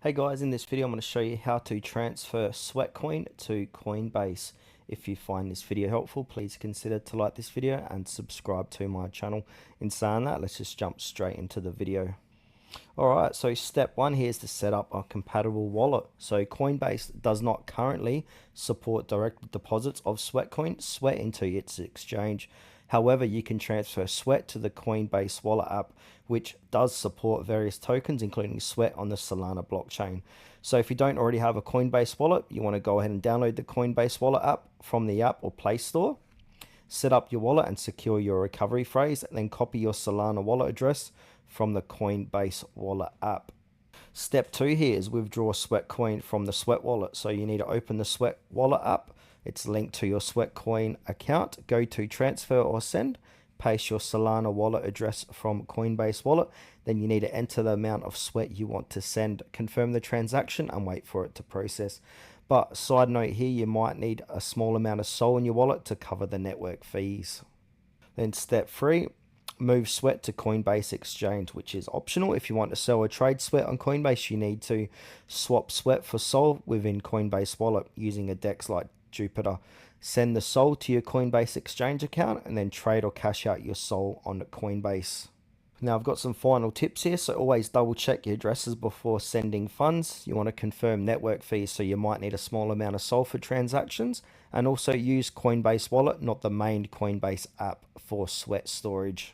Hey guys, in this video I'm going to show you how to transfer Sweatcoin to Coinbase. If you find this video helpful, please consider to like this video and subscribe to my channel. In saying that, let's just jump straight into the video. Alright, so step one here is to set up a compatible wallet. So Coinbase does not currently support direct deposits of Sweatcoin, Sweat into its exchange. However, you can transfer Sweat to the Coinbase wallet app, which does support various tokens, including Sweat on the Solana blockchain. So if you don't already have a Coinbase wallet, you want to go ahead and download the Coinbase wallet app from the app or Play Store. Set up your wallet and secure your recovery phrase, and then copy your Solana wallet address from the Coinbase wallet app. Step two here is withdraw Sweatcoin from the Sweat wallet. So you need to open the Sweat wallet app. It's linked to your Sweatcoin account. Go to transfer or send. Paste your Solana wallet address from Coinbase wallet. Then you need to enter the amount of Sweat you want to send. Confirm the transaction and wait for it to process. But side note here, you might need a small amount of SOL in your wallet to cover the network fees. Then step three, move Sweat to Coinbase Exchange, which is optional. If you want to sell or trade Sweat on Coinbase, you need to swap Sweat for SOL within Coinbase wallet using a DEX like Jupiter. Send the SOL to your Coinbase Exchange account and then trade or cash out your SOL on Coinbase. Now I've got some final tips here, so always double check your addresses before sending funds. You want to confirm network fees, so you might need a small amount of SOL for transactions, and also use Coinbase wallet, not the main Coinbase app, for Sweat storage.